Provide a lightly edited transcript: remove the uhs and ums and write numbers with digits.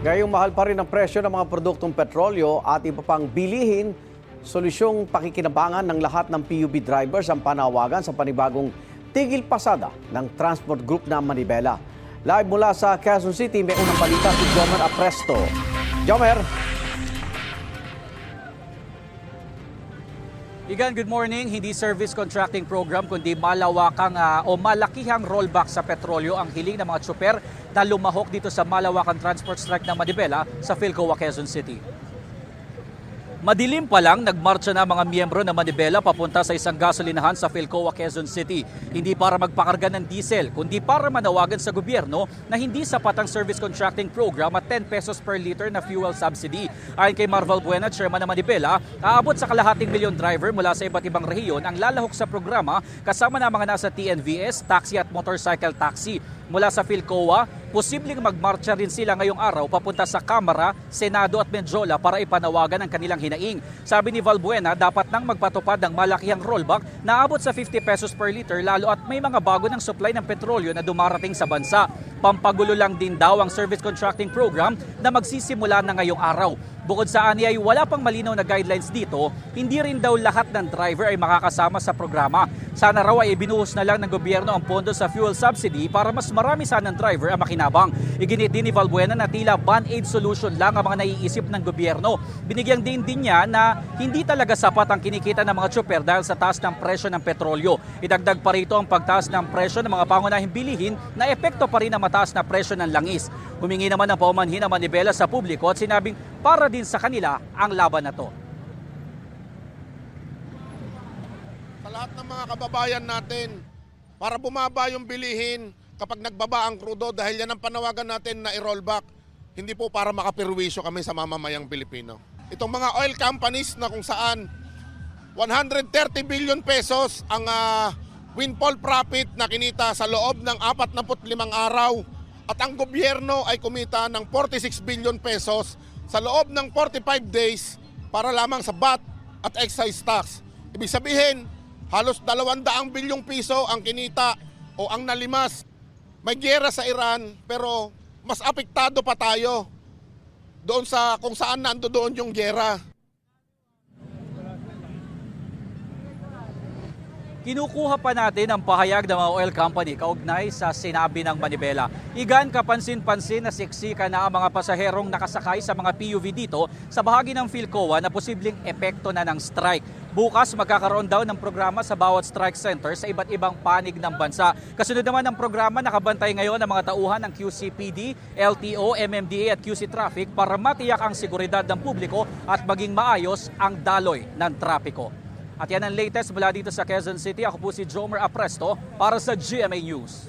Gayong mahal pa rin ang presyo ng mga produktong petrolyo at iba pang bilihin, solusyong pakikinabangan ng lahat ng PUB drivers ang panawagan sa panibagong tigil pasada ng Transport Group na Manibela. Live mula sa Quezon City, may unang balita si Jomer Apresto. Jomer! Igan, good morning. Hindi service contracting program kundi malawakang o malakihang rollback sa petrolyo ang hiling ng mga tsuper na lumahok dito sa malawakang transport strike ng Manibela sa Philcoa, Quezon City. Madilim pa lang, nagmarcha na mga miyembro ng Manibela papunta sa isang gasolinahan sa Philcoa, Quezon City. Hindi para magpakarga ng diesel, kundi para manawagan sa gobyerno na hindi sapat ang service contracting program at 10 pesos per liter na fuel subsidy. Ayon kay Marval Buena, chairman ng Manibela, aabot sa kalahating milyon driver mula sa iba't ibang rehiyon ang lalahok sa programa kasama na mga nasa TNVS, taxi at motorcycle taxi. Mula sa Philcoa, posibleng magmarcha rin sila ngayong araw papunta sa Kamara, Senado at Medjola para ipanawagan ang kanilang hinaing. Sabi ni Valbuena, dapat nang magpatupad ng malakihang rollback na abot sa 50 pesos per liter lalo at may mga bago ng supply ng petrolyo na dumarating sa bansa. Pampagulo lang din daw ang service contracting program na magsisimula na ngayong araw. Bukod sa ani ay wala pang malinaw na guidelines dito, hindi rin daw lahat ng driver ay makakasama sa programa. Sana raw ay ibinuhos na lang ng gobyerno ang pondo sa fuel subsidy para mas marami sanang driver ang makinabang. Iginit din ni Valbuena na tila band-aid solution lang ang mga naiisip ng gobyerno. Binigyang din niya na hindi talaga sapat ang kinikita ng mga tsuper dahil sa taas ng presyo ng petrolyo. Idagdag pa rito ang pagtaas ng presyo ng mga pangunahing bilihin na epekto pa rin ang mataas na presyo ng langis. Humingi naman ng paumanhin ang Manibela sa publiko at sinabing para din sa kanila ang laban na to. Sa lahat ng mga kababayan natin, para bumaba yung bilihin kapag nagbaba ang krudo dahil yan ang panawagan natin na i-rollback, hindi po para makapirwisyo kami sa mamamayang Pilipino. Itong mga oil companies na kung saan 130 billion pesos ang windfall profit na kinita sa loob ng 45 araw at ang gobyerno ay kumita ng 46 billion pesos sa loob ng 45 days para lamang sa VAT at excise tax. Ibig sabihin, halos 200 bilyong piso ang kinita o ang nalimas. May giyera sa Iran pero mas apektado pa tayo doon sa kung saan nandoon yung giyera. Kinukuha pa natin ang pahayag ng mga oil company kaugnay sa sinabi ng Manibela. Igan, kapansin-pansin na siksika na ang mga pasaherong nakasakay sa mga PUV dito sa bahagi ng Philcoa na posibleng epekto na ng strike. Bukas magkakaroon daw ng programa sa bawat strike center sa iba't ibang panig ng bansa. Kasunod naman ng programa, nakabantay ngayon ang mga tauhan ng QCPD, LTO, MMDA at QC Traffic para matiyak ang seguridad ng publiko at maging maayos ang daloy ng trapiko. At yan ang latest mula dito sa Quezon City. Ako po si Jomer Apresto para sa GMA News.